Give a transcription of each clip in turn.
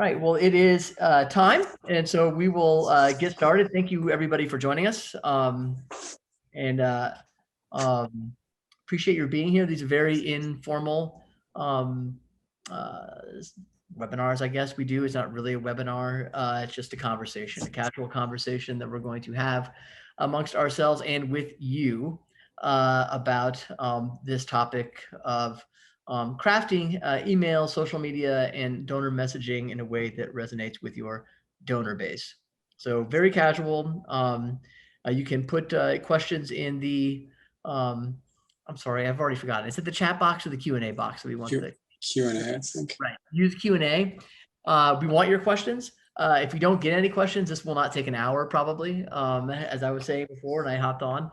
right, well, it is time, and so we will get started. Thank you, everybody, for joining us, and um, appreciate your being here. These are very informal um, uh, webinars, I guess we do. It's not really a webinar. It's just a conversation, a casual conversation that we're going to have amongst ourselves and with you about this topic of crafting email, social media, and donor messaging in a way that resonates with your donor base. So very casual. You can put questions in the, I'm sorry, I've already forgotten. Is it the chat box or the Q&A box that we want the Q&A, I think. Right. Use Q&A. We want your questions. If you don't get any questions, this will not take an hour probably, as I was saying before, and I hopped on.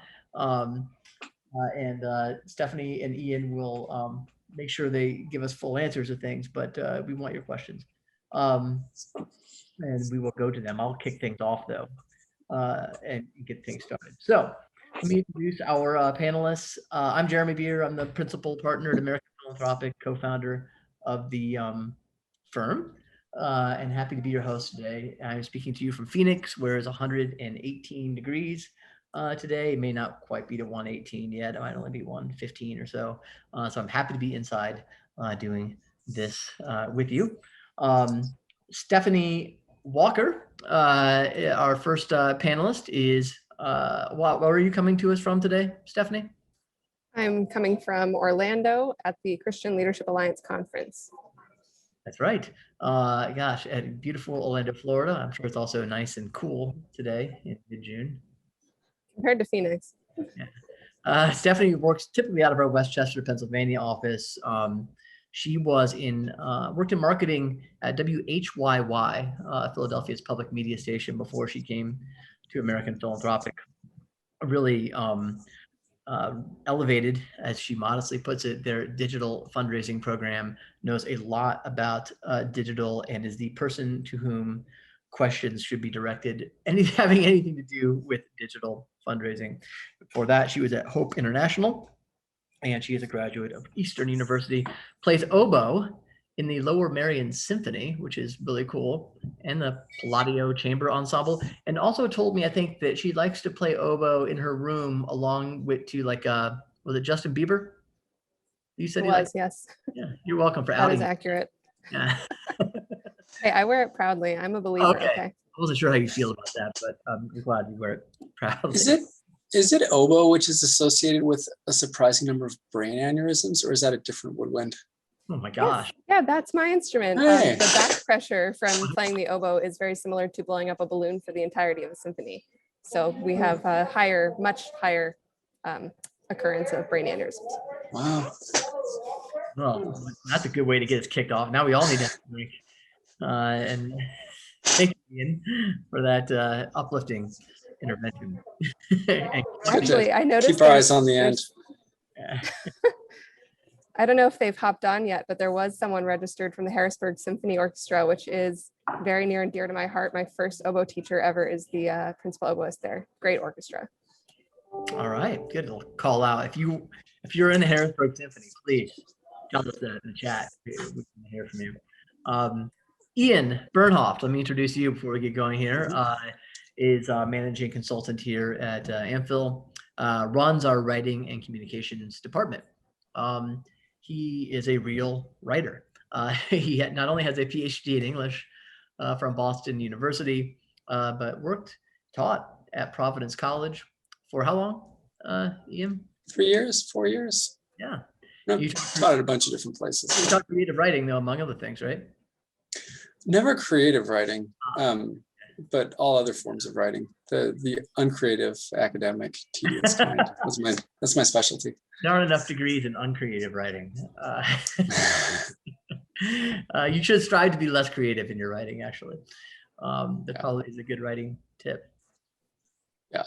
And Stephanie and Ian will make sure they give us full answers to things, but we want your questions. And we will go to them. I'll kick things off though, and get things started. So let me introduce our panelists. I'm Jeremy Beer. I'm the principal partner at American Philanthropic, co-founder of the firm, and happy to be your host today. I'm speaking to you from Phoenix, where it's 118 degrees. Today. It may not quite be to 118 yet. It might only be 115 or so. So I'm happy to be inside doing this with you. Stephanie Walker, our first panelist, is, where are you coming to us from today, Stephanie? I'm coming from Orlando at the Christian Leadership Alliance Conference. That's right. Gosh, at beautiful Orlando, Florida. I'm sure it's also nice and cool today in mid-June. Compared to Phoenix. Yeah. Stephanie works typically out of our Westchester, Pennsylvania office. She was worked in marketing at WHYY, Philadelphia's public media station, before she came to American Philanthropic. Really elevated, as she modestly puts it, their digital fundraising program, knows a lot about digital, and is the person to whom questions should be directed, having anything to do with digital fundraising. Before that, she was at Hope International, and she is a graduate of Eastern University, plays oboe in the Lower Merion Symphony, which is really cool, and the Palladio Chamber Ensemble, and also told me, I think, that she likes to play oboe in her room along with, was it Justin Bieber? You said it was, yes. Yeah, you're welcome for that outing. That is accurate. Yeah. Hey, I wear it proudly. I'm a believer. Okay. I wasn't sure how you feel about that, but I'm glad you wear it proudly. Is it oboe, which is associated with a surprising number of brain aneurysms, or is that a different woodwind? Oh my gosh. Yes. Yeah, that's my instrument. Hey. The back pressure from playing the oboe is very similar to blowing up a balloon for the entirety of a symphony. So we have a much higher occurrence of brain aneurysms. Wow. Well, that's a good way to get us kicked off. Now we all need to drink. And thank you, Ian, for that uplifting intervention. Actually, I noticed. Keep our eyes on the end. I don't know if they've hopped on yet, but there was someone registered from the Harrisburg Symphony Orchestra, which is very near and dear to my heart. My first oboe teacher ever is the principal oboist there. Great orchestra. All right, good. I'll call out. If you're in the Harrisburg Symphony, please tell us that in the chat. We can hear from you. Ian Bernhoft, let me introduce you before we get going here. Is managing consultant here at Amphil, runs our writing and communications department. He is a real writer. He not only has a PhD in English from Boston University, but taught at Providence College for how long, Ian? 3 years, 4 years. Yeah. No, you taught at a bunch of different places. You taught creative writing, though, among other things, right? Never creative writing, but all other forms of writing. The uncreative, academic, tedious kind. That's my specialty. There aren't enough degrees in uncreative writing. You should strive to be less creative in your writing, actually. That probably is a good writing tip. Yeah.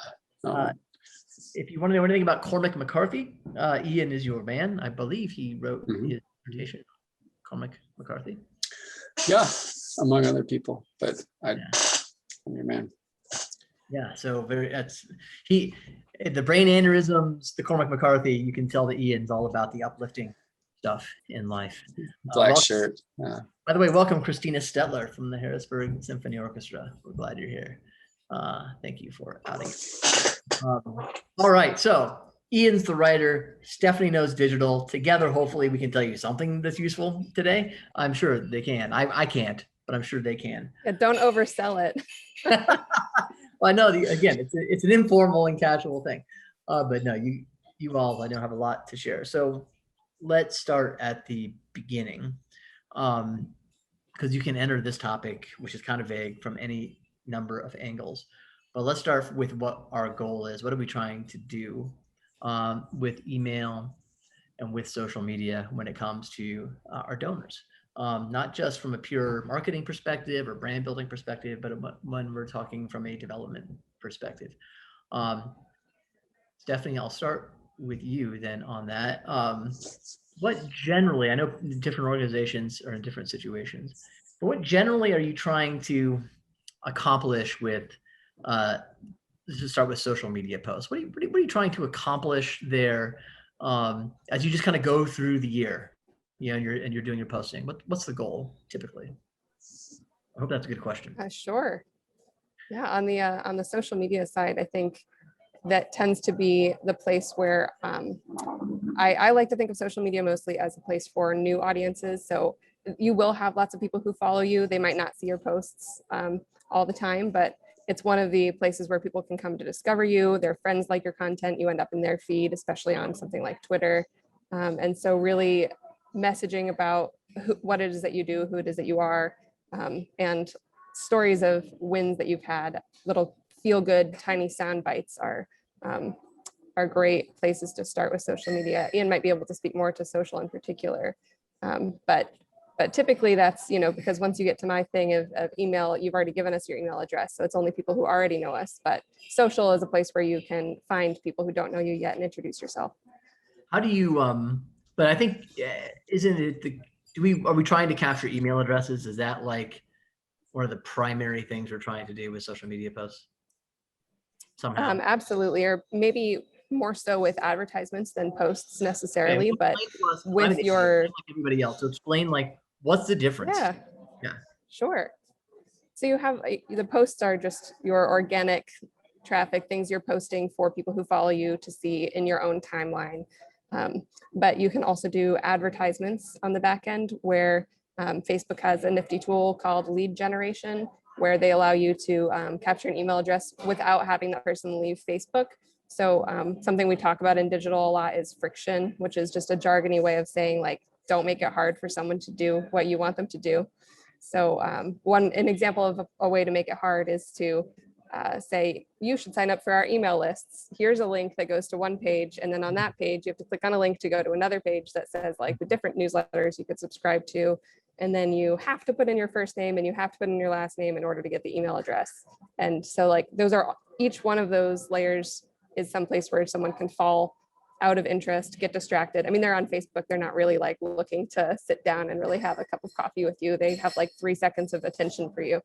If you want to know anything about Cormac McCarthy, Ian is your man. I believe he wrote his dissertation. Cormac McCarthy. Yeah, among other people, but I'm your man. Yeah, so the brain aneurysms, the Cormac McCarthy, you can tell that Ian's all about the uplifting stuff in life. Black Welcome, shirt. by the way, welcome Christina Stetler from the Harrisburg Symphony Orchestra. We're glad you're here. Thank you for outing. All right, so Ian's the writer, Stephanie knows digital. Together, hopefully we can tell you something that's useful today. I'm sure they can. I can't, but I'm sure they can. Yeah, don't oversell it. Well, I know, again, it's an informal and casual thing. But no, you all, I know, have a lot to share. So let's start at the beginning. Because you can enter this topic, which is kind of vague, from any number of angles. But let's start with what our goal is. What are we trying to do with email and with social media when it comes to our donors? Not just from a pure marketing perspective or brand building perspective, but when we're talking from a development perspective. Stephanie, I'll start with you then on that. What generally, I know different organizations are in different situations, but what generally are you trying to accomplish with, let's start with social media posts. What are you trying to accomplish there as you just kind of go through the year, and you're doing your posting? What's the goal typically? I hope that's a good question. Sure. Yeah, on the social media side, I think that tends to be the place where I like to think of social media mostly as a place for new audiences. So you will have lots of people who follow you. They might not see your posts all the time, but it's one of the places where people can come to discover you. Their friends like your content. You end up in their feed, especially on something like Twitter. And so really messaging about what it is that you do, who it is that you are, and stories of wins that you've had, little feel good, tiny sound bites are great places to start with social media. Ian might be able to speak more to social in particular. But typically that's, because once you get to my thing of email, you've already given us your email address. So it's only people who already know us, but social is a place where you can find people who don't know you yet and introduce yourself. How do you, but I think, isn't it are we trying to capture email addresses? Is that like one of the primary things we're trying to do with social media posts? Somehow. Absolutely, or maybe more so with advertisements than posts necessarily, but with your, like everybody else. So explain, like, what's the difference? Yeah, sure. So you have the posts are just your organic traffic, things you're posting for people who follow you to see in your own timeline. But you can also do advertisements on the back end where Facebook has a nifty tool called lead generation, where they allow you to capture an email address without having that person leave Facebook. So something we talk about in digital a lot is friction, which is just a jargony way of saying, like, don't make it hard for someone to do what you want them to do. So an example of a way to make it hard is to say, you should sign up for our email lists. Here's a link that goes to one page. And then on that page, you have to click on a link to go to another page that says like the different newsletters you could subscribe to. And then you have to put in your first name and you have to put in your last name in order to get the email address. And so like each one of those layers is someplace where someone can fall out of interest, get distracted. I mean, they're on Facebook. They're not really like looking to sit down and really have a cup of coffee with you. They have like 3 seconds of attention for you.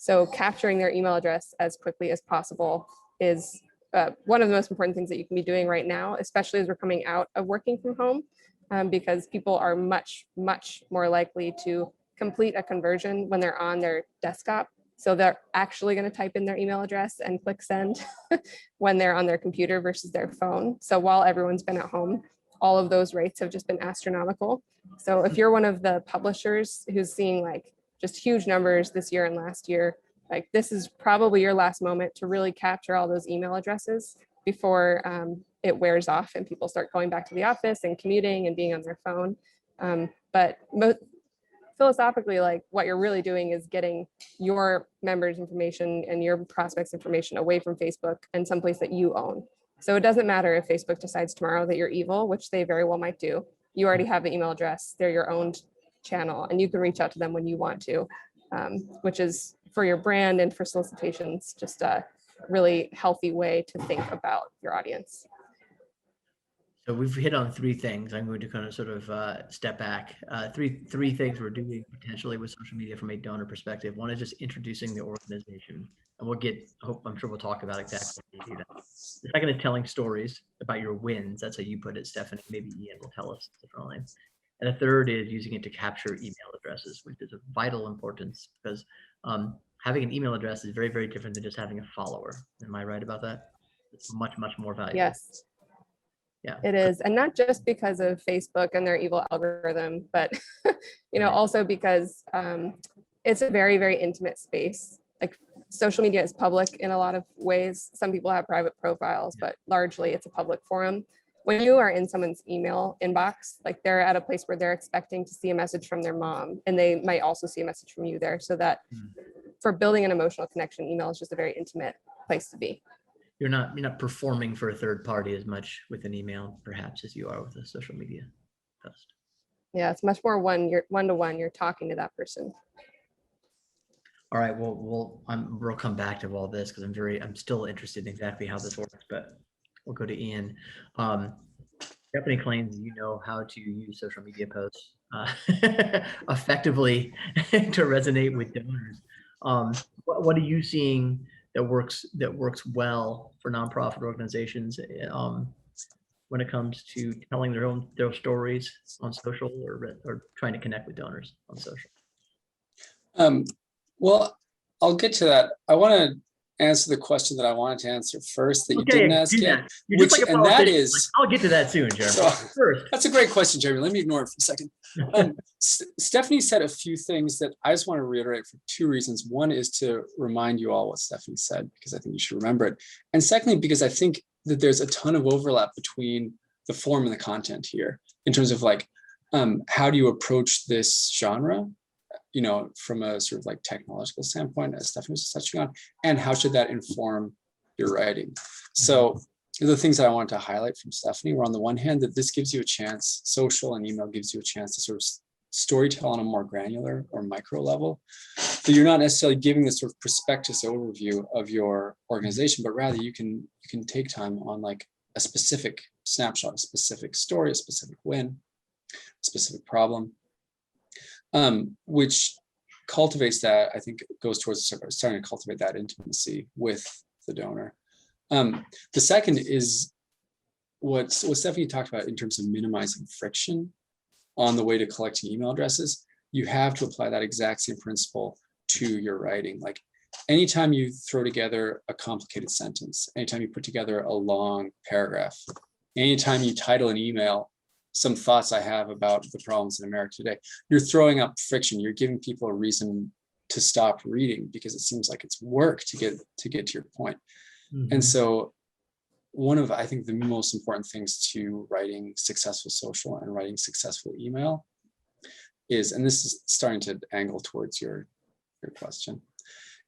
So capturing their email address as quickly as possible is one of the most important things that you can be doing right now, especially as we're coming out of working from home, because people are much, much more likely to complete a conversion when they're on their desktop. So they're actually going to type in their email address and click send when they're on their computer versus their phone. So while everyone's been at home, all of those rates have just been astronomical. So if you're one of the publishers who's seeing like just huge numbers this year and last year, like this is probably your last moment to really capture all those email addresses before it wears off and people start going back to the office and commuting and being on their phone. But philosophically, like what you're really doing is getting your members' information and your prospects' information away from Facebook and someplace that you own. So it doesn't matter if Facebook decides tomorrow that you're evil, which they very well might do. You already have the email address. They're your own channel and you can reach out to them when you want to, which is for your brand and for solicitations, just a really healthy way to think about your audience. So we've hit on three things. I'm going to kind of sort of step back. Three things we're doing potentially with social media from a donor perspective. One is just introducing the organization, and we'll get. I'm sure we'll talk about exactly how you do that. The second is telling stories about your wins. That's how you put it, Stephanie. Maybe Ian will tell us differently. And the third is using it to capture email addresses, which is of vital importance because having an email address is very, very different than just having a follower. Am I right about that? It's much, much more valuable. Yes. Yeah. It is. And not just because of Facebook and their evil algorithm, but also because it's a very, very intimate space. Like social media is public in a lot of ways. Some people have private profiles, but largely it's a public forum. When you are in someone's email inbox, like they're at a place where they're expecting to see a message from their mom, and they might also see a message from you there. So that for building an emotional connection, email is just a very intimate place to be. You're not performing for a third party as much with an email, perhaps, as you are with a social media post. Yeah, it's much more one-to-one. You're talking to that person. All right. Well, we'll come back to all this because I'm still interested in exactly how this works, but we'll go to Ian. Stephanie claims you know how to use social media posts effectively to resonate with donors. What are you seeing that works well for nonprofit organizations when it comes to telling their stories on social or trying to connect with donors on social? Well, I'll get to that. I want to answer the question that I wanted to answer first that you didn't ask yet. And that is, like, I'll get to that soon, Jeremy. So, first. That's a great question, Jeremy. Let me ignore it for a second. Stephanie said a few things that I just want to reiterate for two reasons. One is to remind you all what Stephanie said, because I think you should remember it. And secondly, because I think that there's a ton of overlap between the form and the content here in terms of like, how do you approach this genre? From a sort of like technological standpoint, as Stephanie was touching on, and how should that inform your writing? So the things that I wanted to highlight from Stephanie were, on the one hand, that this gives you a chance, social and email gives you a chance to sort of storytell on a more granular or micro level. So you're not necessarily giving this sort of prospectus overview of your organization, but rather you can take time on like a specific snapshot, a specific story, a specific win, a specific problem. Which cultivates that, I think goes towards starting to cultivate that intimacy with the donor. The second is what Stephanie talked about in terms of minimizing friction on the way to collecting email addresses. You have to apply that exact same principle to your writing. Like anytime you throw together a complicated sentence, anytime you put together a long paragraph, anytime you title an email, some thoughts I have about the problems in America today, you're throwing up friction. You're giving people a reason to stop reading because it seems like it's work to get to your point. Mm-hmm. And so one of, I think, the most important things to writing successful social and writing successful email is, and this is starting to angle towards your question,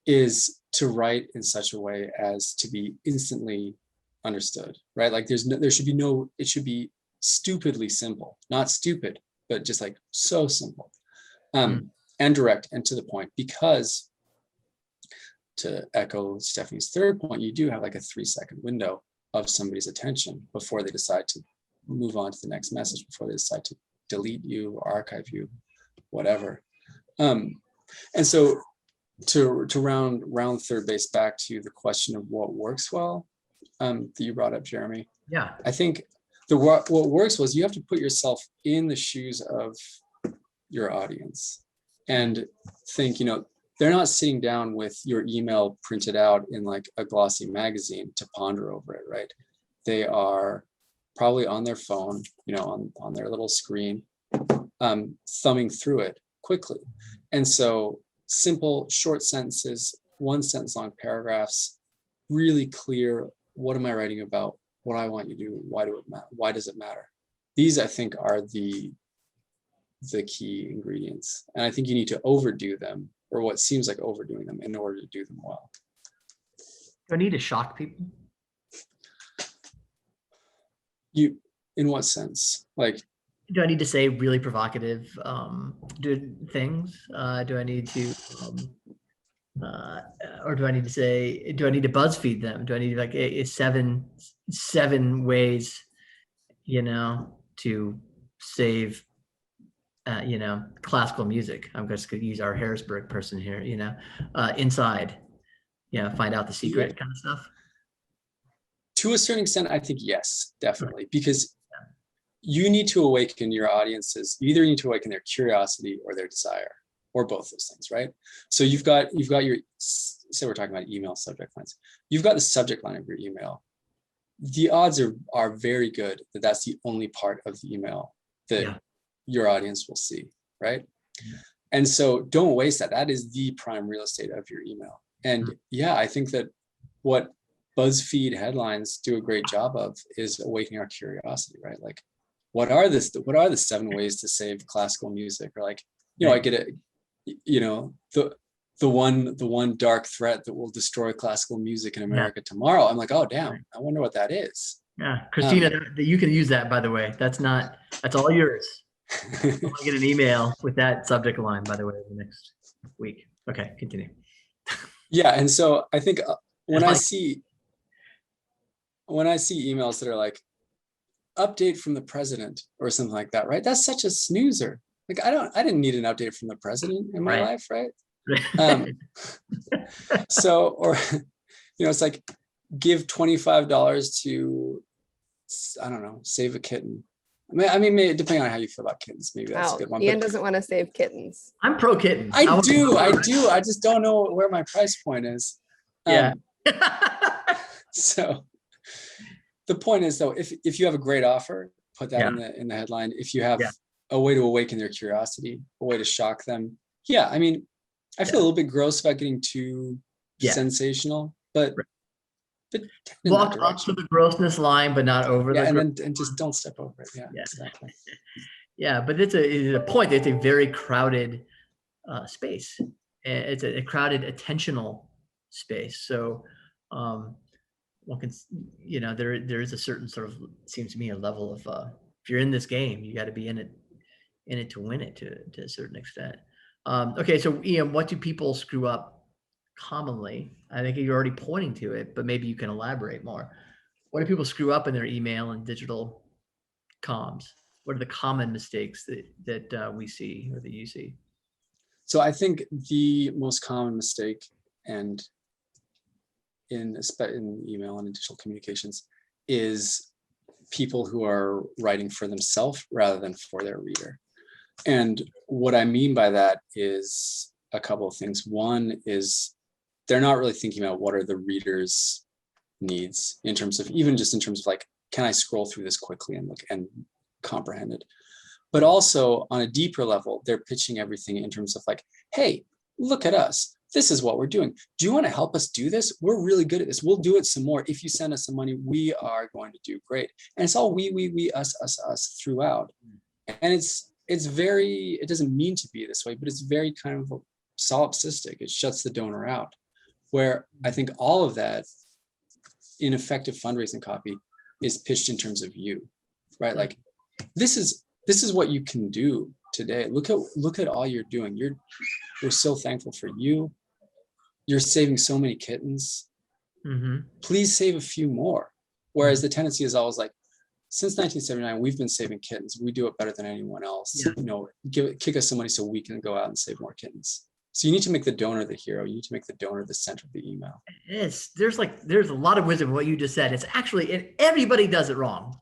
is to write in such a way as to be instantly understood, right? Like it should be stupidly simple, not stupid, but just like so simple, and direct and to the point, because to echo Stephanie's third point, you do have like a 3-second window of somebody's attention before they decide to move on to the next message, before they decide to delete you or archive you, whatever. And so to round third base back to the question of what works well, that you brought up, Jeremy. Yeah, I think what works was you have to put yourself in the shoes of your audience and think, they're not sitting down with your email printed out in like a glossy magazine to ponder over it, right? They are probably on their phone, on their little screen, thumbing through it quickly. And so simple, short sentences, 1 sentence long paragraphs, really clear, what am I writing about? What I want you to do, why does it matter? These, I think, are the key ingredients. And I think you need to overdo them, or what seems like overdoing them, in order to do them well. Do I need to shock people? In what sense? Like, do I need to say really provocative things? Do I need to or do I need to BuzzFeed them? Do I need like seven ways, to save, classical music. I'm just going to use our Harrisburg person here, inside, find out the secret kind of stuff. To a certain extent, I think yes, definitely, because you need to awaken your audiences. You either need to awaken their curiosity or their desire, or both those things, right? So you've got your, say we're talking about email subject lines. You've got the subject line of your email. The odds are very good that that's the only part of the email that your audience will see, right? Yeah. And so don't waste that. That is the prime real estate of your email. And I think that what BuzzFeed headlines do a great job of is awakening our curiosity, right? Like, what are the 7 ways to save classical music? Or like, I get the one dark threat that will destroy classical music in America tomorrow. I'm like, oh damn, I wonder what that is. Yeah, Christina, you can use that, by the way. That's all yours. I'm gonna get an email with that subject line, by the way, the next week. Okay, continue. Yeah, and so I think when I see emails that are like update from the president or something like that, right? That's such a snoozer. Like I didn't need an update from the president in my life, right? So, or it's like give $25 to, I don't know, save a kitten. I mean, maybe, depending on how you feel about kittens, maybe that's a good one. Ian doesn't want to save kittens. I'm pro kitten. I do. I just don't know where my price point is. So the point is, though, if you have a great offer, put that in the headline. If you have a way to awaken their curiosity, a way to shock them. Yeah, I mean, I feel a little bit gross about getting too sensational, but walk up to the grossness line, but not over the and just don't step over it. Yeah, exactly. Yeah, but it's a point. It's a very crowded space. It's a crowded attentional space. So one can, there is a certain sort of, seems to me, a level of if you're in this game, you got to be in it to win it to a certain extent. Okay, so Ian, what do people screw up commonly? I think you're already pointing to it, but maybe you can elaborate more. What do people screw up in their email and digital comms? What are the common mistakes that we see or that you see? So I think the most common mistake, and in email and in digital communications, is people who are writing for themselves rather than for their reader. And what I mean by that is a couple of things. One is they're not really thinking about what are the reader's needs in terms of like, can I scroll through this quickly and look and comprehend it? But also on a deeper level, they're pitching everything in terms of like, hey, look at us. This is what we're doing. Do you want to help us do this? We're really good at this. We'll do it some more. If you send us some money, we are going to do great. And it's all we, us throughout. And it's very, it doesn't mean to be this way, but it's very kind of solipsistic. It shuts the donor out. Where I think all of that in effective fundraising copy is pitched in terms of you, right? Like, this is what you can do today. Look at all you're doing. We're so thankful for you. You're saving so many kittens. Mm-hmm. Please save a few more. Whereas the tendency is always like, since 1979, we've been saving kittens. We do it better than anyone else. Kick us some money so we can go out and save more kittens. So you need to make the donor the hero. You need to make the donor the center of the email. There's a lot of wisdom in what you just said. It's actually, everybody does it wrong.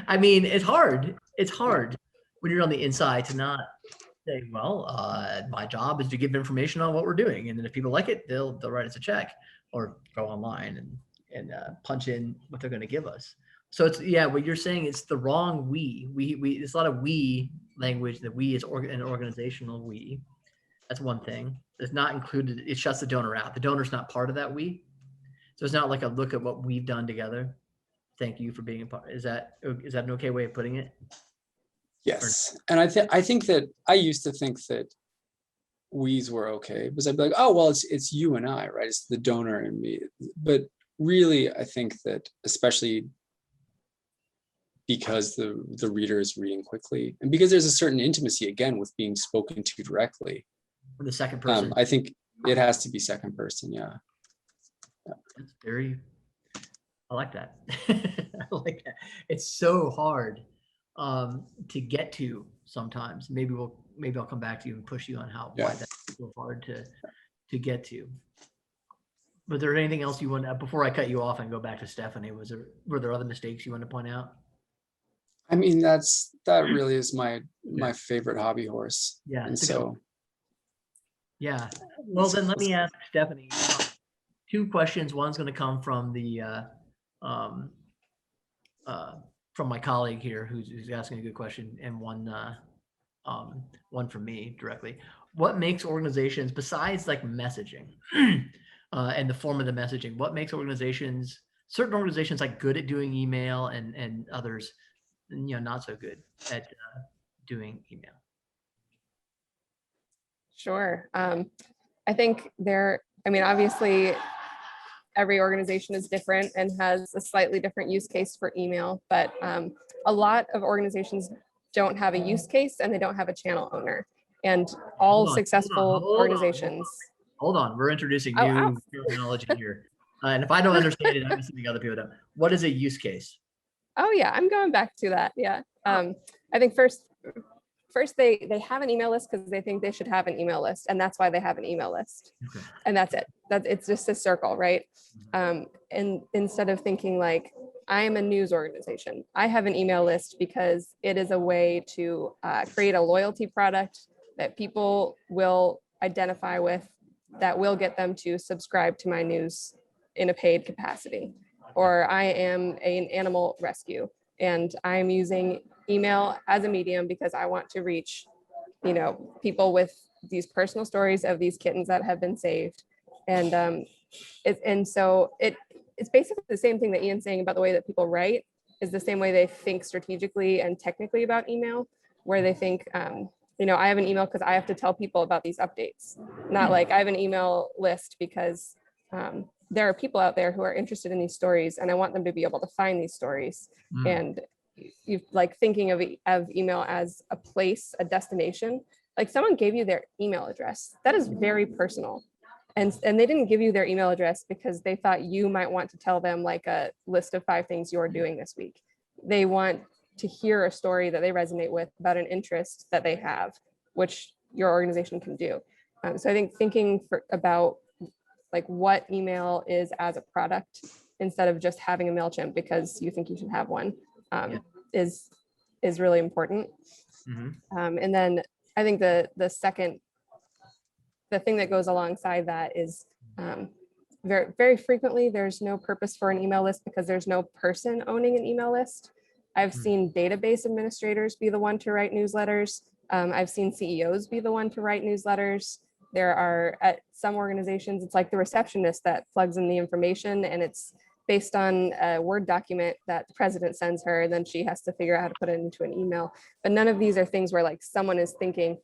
I mean, it's hard. It's hard when you're on the inside to not say, well, my job is to give information on what we're doing. And then if people like it, they'll write us a check or go online and punch in what they're going to give us. So it's, what you're saying is the wrong we. There's a lot of we language that we is an organizational we. That's one thing. It's not included. It shuts the donor out. The donor's not part of that we. So it's not like a look at what we've done together. Thank you for being a part. Is that an okay way of putting it? Yes. And I think that I used to think that we's were okay because I'd be like, oh, well, it's you and I, right? It's the donor and me. But really, I think that especially because the reader is reading quickly and because there's a certain intimacy, again, with being spoken to directly. For the second person. I think it has to be second person. Yeah. That's very I like that. I like that. It's so hard to get to sometimes. Maybe I'll come back to you and push you on why that's so hard to get to. Was there anything else you want to, before I cut you off and go back to Stephanie, were there other mistakes you want to point out? I mean, that really is my favorite hobby horse. Yeah. And so. Yeah. Well, then let me ask Stephanie two questions. One's going to come from from my colleague here who's asking a good question, and one from me directly. What makes organizations, besides like messaging and the form of the messaging, what makes certain organizations like good at doing email and others, not so good at doing email? Sure. I think obviously every organization is different and has a slightly different use case for email, but a lot of organizations don't have a use case and they don't have a channel owner. And all successful organizations. Hold on, we're introducing new terminology here. And if I don't understand it, I'm assuming other people don't. What is a use case? Oh yeah, I'm going back to that. Yeah. I think first they have an email list because they think they should have an email list, and that's why they have an email list. Okay. And that's it. It's just a circle, right? And instead of thinking like, I am a news organization, I have an email list because it is a way to create a loyalty product that people will identify with, that will get them to subscribe to my news in a paid capacity. Or I am an animal rescue and I'm using email as a medium because I want to reach, people with these personal stories of these kittens that have been saved. And so it's basically the same thing that Ian's saying about the way that people write is the same way they think strategically and technically about email, where they think, I have an email because I have to tell people about these updates, not like I have an email list because there are people out there who are interested in these stories and I want them to be able to find these stories. And you like thinking of email as a place, a destination, like someone gave you their email address. That is very personal. And they didn't give you their email address because they thought you might want to tell them like a list of 5 things you're doing this week. They want to hear a story that they resonate with about an interest that they have, which your organization can do. So I think thinking about like what email is as a product instead of just having a MailChimp because you think you should have one is really important. And then I think the thing that goes alongside that is very, very frequently there's no purpose for an email list because there's no person owning an email list. I've seen database administrators be the one to write newsletters. I've seen CEOs be the one to write newsletters. There are, at some organizations, it's like the receptionist that plugs in the information and it's based on a Word document that the president sends her, and then she has to figure out how to put it into an email. But none of these are things where like someone is thinking,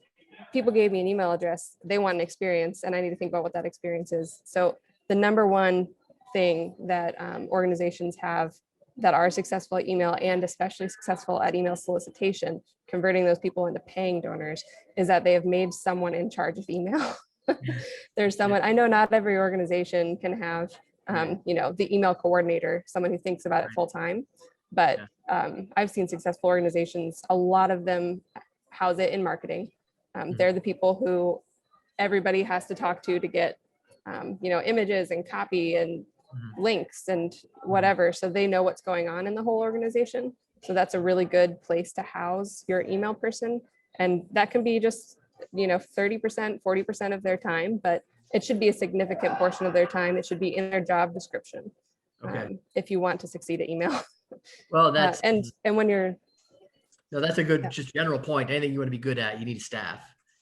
people gave me an email address, they want an experience, and I need to think about what that experience is. So the number one thing that organizations have that are successful at email and especially successful at email solicitation, converting those people into paying donors, is that they have made someone in charge of email. There's someone, I know not every organization can have, the email coordinator, someone who thinks about it full time, but I've seen successful organizations, a lot of them house it in marketing. They're the people who everybody has to talk to get, images and copy and links and whatever. So they know what's going on in the whole organization. So that's a really good place to house your email person. And that can be just, 30%, 40% of their time, but it should be a significant portion of their time. It should be in their job description. If you want to succeed at email. Well, that's, and when you're, no, that's a good, just general point. Anything you want to be good at, you need staff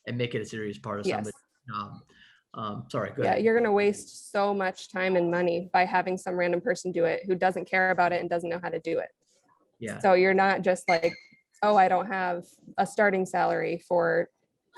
and make it a serious part of somebody's job. Sorry, go ahead. You're going to waste so much time and money by having some random person do it who doesn't care about it and doesn't know how to do it. Yeah. So you're not just like, oh, I don't have a starting salary for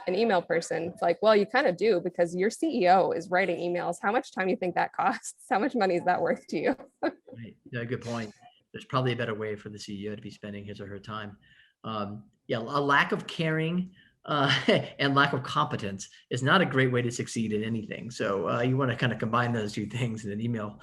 an email person. It's like, well, you kind of do because your CEO is writing emails. How much time do you think that costs? How much money is that worth to you? Right. Yeah, good point. There's probably a better way for the CEO to be spending his or her time. A lack of caring and lack of competence is not a great way to succeed in anything. So you want to kind of combine those two things in an email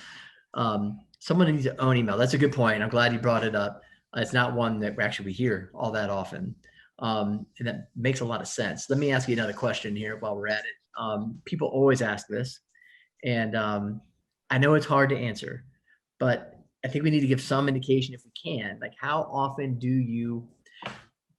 someone needs to own email. That's a good point. I'm glad you brought it up. It's not one that we hear all that often. And that makes a lot of sense. Let me ask you another question here while we're at it. People always ask this, and I know it's hard to answer, but I think we need to give some indication if we can. Like, how often do you,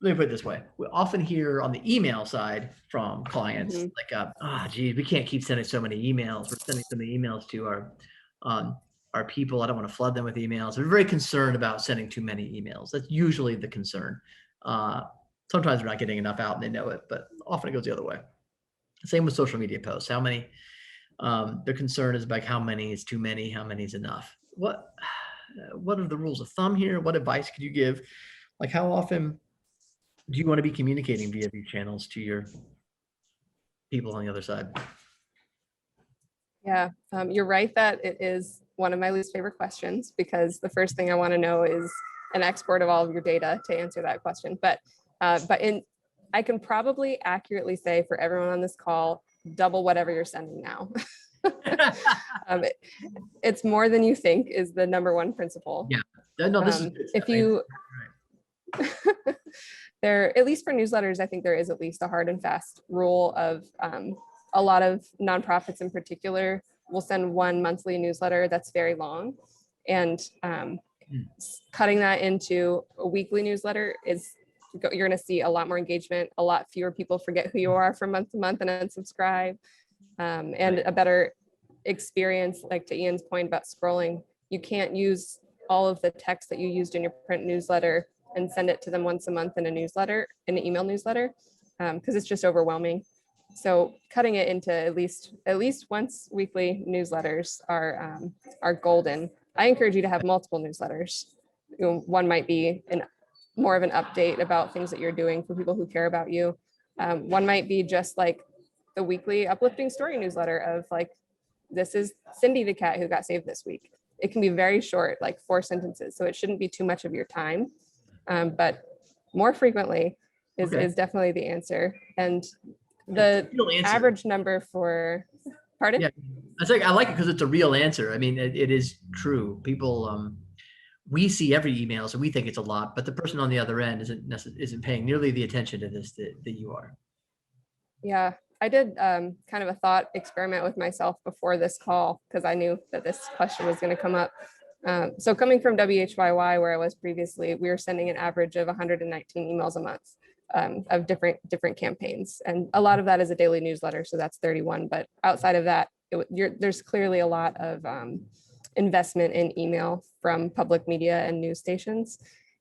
let me put it this way. We often hear on the email side from clients, like, geez, we can't keep sending so many emails. We're sending so many emails to our people. I don't want to flood them with emails. We're very concerned about sending too many emails. That's usually the concern. Sometimes we're not getting enough out and they know it, but often it goes the other way. Same with social media posts. How many, their concern is about how many is too many, how many is enough. What are the rules of thumb here? What advice could you give? Like, how often do you want to be communicating via these channels to your people on the other side? Yeah, you're right that it is one of my least favorite questions, because the first thing I want to know is an export of all of your data to answer that question. But I can probably accurately say for everyone on this call, double whatever you're sending now. It's more than you think is the number one principle. Yeah, no, this is good if stuff. you Right. there, at least for newsletters, I think there is at least a hard and fast rule of a lot of nonprofits in particular will send one monthly newsletter that's very long, and cutting that into a weekly newsletter is, you're going to see a lot more engagement, a lot fewer people forget who you are from month to month and unsubscribe, and a better experience. Like to Ian's point about scrolling, you can't use all of the text that you used in your print newsletter and send it to them once a month in a newsletter, in an email newsletter, because it's just overwhelming. So cutting it into at least once weekly newsletters are golden. I encourage you to have multiple newsletters. One might be more of an update about things that you're doing for people who care about you. One might be just like the weekly uplifting story newsletter of like, this is Cindy the cat who got saved this week. It can be very short, like 4 sentences. So it shouldn't be too much of your time. But more frequently is definitely the answer. And the average number for, pardon? Yeah, I like it because it's a real answer. I mean, it is true. People, we see every email, so we think it's a lot, but the person on the other end isn't paying nearly the attention to this that you are. Yeah, I did kind of a thought experiment with myself before this call, because I knew that this question was going to come up. So coming from WHYY, where I was previously, we were sending an average of 119 emails a month of different campaigns. And a lot of that is a daily newsletter, so that's 31. But outside of that, there's clearly a lot of investment in email from public media and news stations.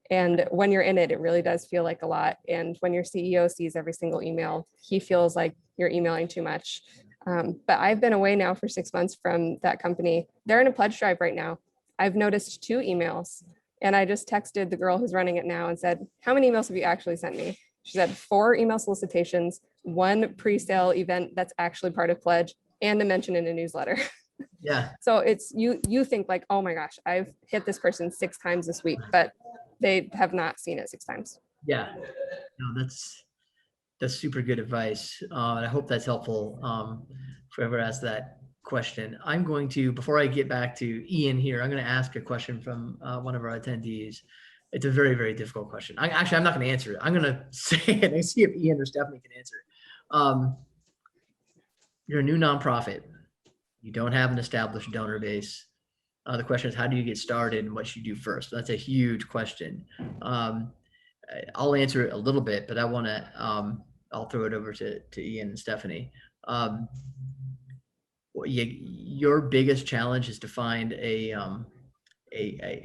And when you're in it, it really does feel like a lot. And when your CEO sees every single email, he feels like you're emailing too much. But I've been away now for 6 months from that company. They're in a pledge drive right now. I've noticed 2 emails, and I just texted the girl who's running it now and said, how many emails have you actually sent me? She said 4 email solicitations, 1 pre-sale event that's actually part of pledge, and a mention in a newsletter. Yeah. So it's you think like, oh my gosh, I've hit this person 6 times this week, but they have not seen it 6 times. Yeah. No, that's super good advice. And I hope that's helpful for whoever asked that question. I'm going to, before I get back to Ian here, I'm going to ask a question from one of our attendees. It's a very, very difficult question. I'm not going to answer it. I'm going to say it and see if Ian or Stephanie can answer it. You're a new nonprofit. You don't have an established donor base. The question is, how do you get started and what should you do first? That's a huge question. I'll answer it a little bit, but I want to, I'll throw it over to Ian and Stephanie. Your biggest challenge is to find a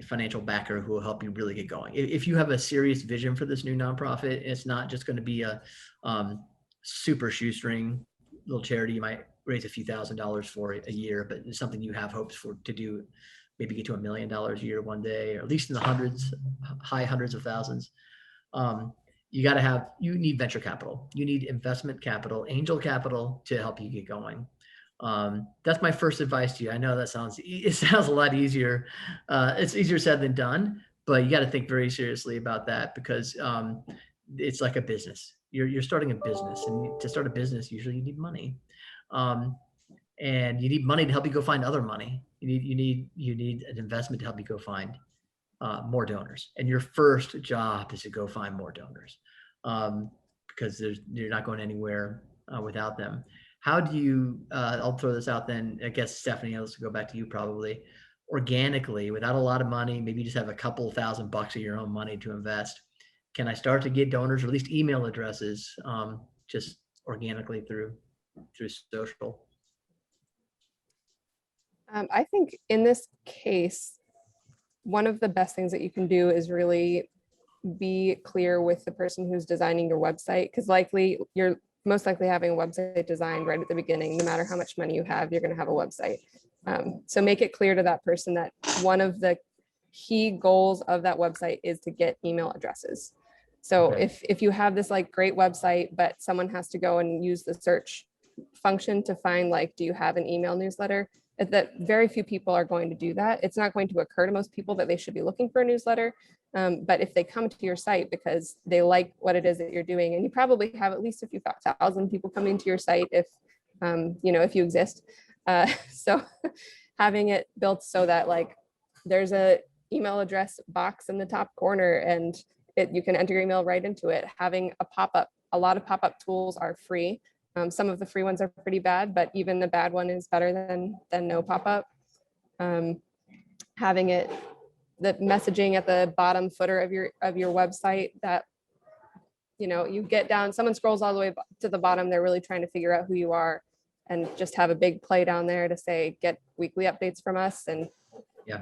financial backer who will help you really get going. If you have a serious vision for this new nonprofit, it's not just going to be a super shoestring little charity. You might raise a few $1,000s for a year, but it's something you have hopes for to do, maybe get to $1 million a year one day, or at least in the high hundreds of thousands. You need venture capital. You need investment capital, angel capital to help you get going. That's my first advice to you. I know it sounds a lot easier. It's easier said than done, but you got to think very seriously about that, because it's like a business. You're starting a business, and to start a business, usually you need money. and you need money to help you go find other money. You need an investment to help you go find more donors. And your first job is to go find more donors, because you're not going anywhere without them. How do you, I'll throw this out then, I guess, Stephanie, let's go back to you probably, organically, without a lot of money, maybe you just have a couple $1,000 of your own money to invest. Can I start to get donors or at least email addresses just organically through social? I think in this case, one of the best things that you can do is really be clear with the person who's designing your website, because you're most likely having a website designed right at the beginning. No matter how much money you have, you're going to have a website. So make it clear to that person that one of the key goals of that website is to get email addresses. So Okay. if you have this like great website, but someone has to go and use the search function to find like, do you have an email newsletter? That very few people are going to do that. It's not going to occur to most people that they should be looking for a newsletter. But if they come to your site because they like what it is that you're doing, and you probably have at least a few thousand people coming to your site if you exist. So having it built so that like there's a email address box in the top corner and you can enter your email right into it. Having a pop-up, a lot of pop-up tools are free. Some of the free ones are pretty bad, but even the bad one is better than no pop-up. Having the messaging at the bottom footer of your website that, you get down, someone scrolls all the way to the bottom, they're really trying to figure out who you are, and just have a big play down there to say, get weekly updates from us, and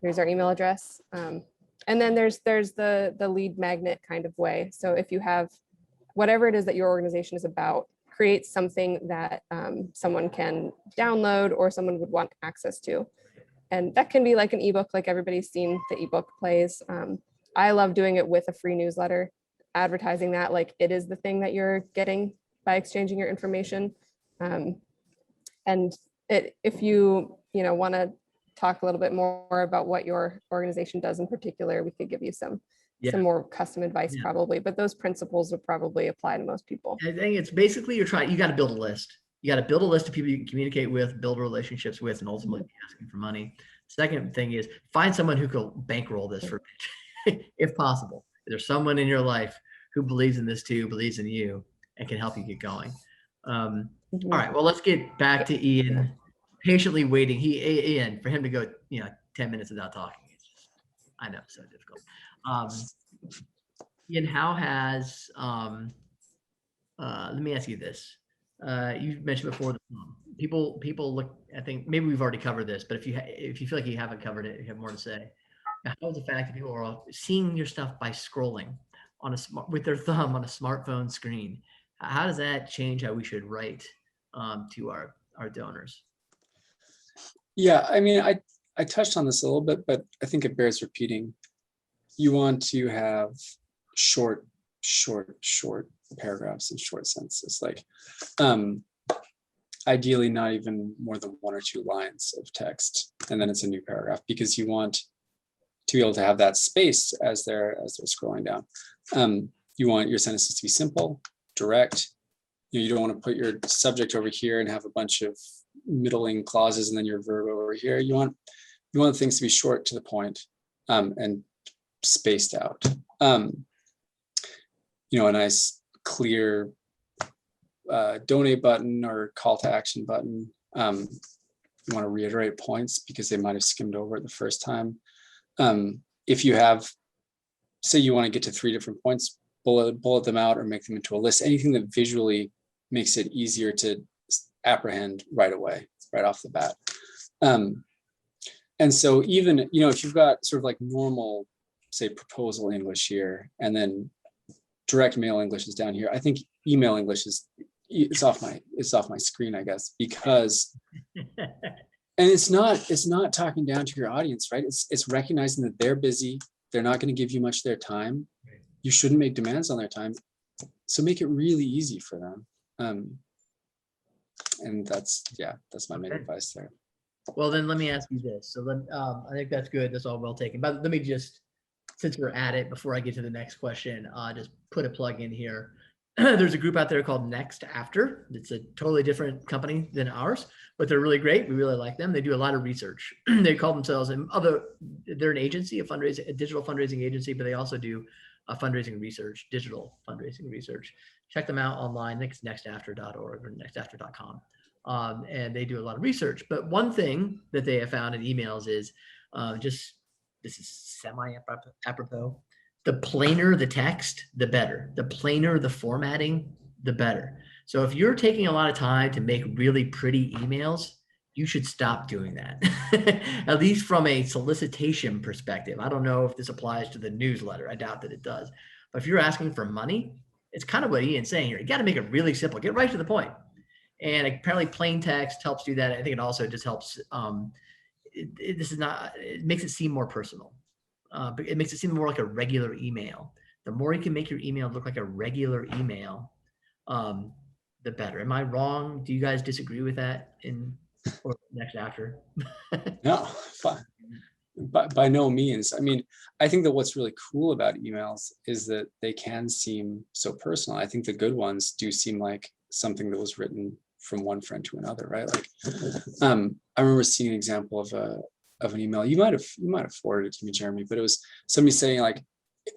here's our email address. And then there's the lead magnet kind of way. So if you have whatever it is that your organization is about, create something that someone can download or someone would want access to. And that can be like an ebook, like everybody's seen the ebook plays. I love doing it with a free newsletter, advertising that like it is the thing that you're getting by exchanging your information. And if you want to talk a little bit more about what your organization does in particular, we could give you some more custom advice probably, but those principles would probably apply to most people. I think it's basically you got to build a list. You got to build a list of people you can communicate with, build relationships with, and ultimately be asking for money. Second thing is find someone who can bankroll this for if possible. There's someone in your life who believes in this too, believes in you, and can help you get going. All right, well, let's get back to Ian. Patiently waiting. Ian, for him to go, 10 minutes without talking. I know, so difficult. Ian, how has let me ask you this. You mentioned before that people look, I think maybe we've already covered this, but if you feel like you haven't covered it, you have more to say. How is the fact that people are seeing your stuff by scrolling with their thumb on a smartphone screen? How does that change how we should write to our donors? Yeah, I mean, I touched on this a little bit, but I think it bears repeating. You want to have short paragraphs and short sentences, like ideally not even more than 1 or 2 lines of text, and then it's a new paragraph, because you want to be able to have that space as they're scrolling down. You want your sentences to be simple, direct. You don't want to put your subject over here and have a bunch of middling clauses and then your verb over here. You want things to be short, to the point, and spaced out. A nice clear donate button or call to action button. You want to reiterate points because they might have skimmed over it the first time. If you have, say you want to get to 3 different points, bullet them out or make them into a list, anything that visually makes it easier to apprehend right away, right off the bat. And so even, if you've got sort of like normal, say, proposal English here, and then direct mail English is down here, I think email English it's off my screen, I guess, because and it's not talking down to your audience, right? It's recognizing that they're busy, they're not going to give you much of their time. You shouldn't make demands on their time, so make it really easy for them. And that's my main advice there. Well, then let me ask you this. So then I think that's good. That's all well taken. But let me just, since we're at it, before I get to the next question, just put a plug in here. there's a group out there called Next After. It's a totally different company than ours, but they're really great. We really like them. They do a lot of research. They call themselves they're an agency, a digital fundraising agency, but they also do fundraising research, digital fundraising research. Check them out online. It's nextafter.org or nextafter.com. And they do a lot of research. But one thing that they have found in emails is this is semi-apropos. The plainer the text, the better. The plainer the formatting, the better. So if you're taking a lot of time to make really pretty emails, you should stop doing that. At least from a solicitation perspective. I don't know if this applies to the newsletter. I doubt that it does. But if you're asking for money, it's kind of what Ian's saying here. You got to make it really simple. Get right to the point. And apparently plain text helps do that. I think it also just helps. It makes it seem more personal. But it makes it seem more like a regular email. The more you can make your email look like a regular email, the better. Am I wrong? Do you guys disagree with that or Next After? No, fine. But by no means. I mean, I think that what's really cool about emails is that they can seem so personal. I think the good ones do seem like something that was written from one friend to another, right? Like, I remember seeing an example of an email. You might have forwarded it to me, Jeremy, but it was somebody saying like,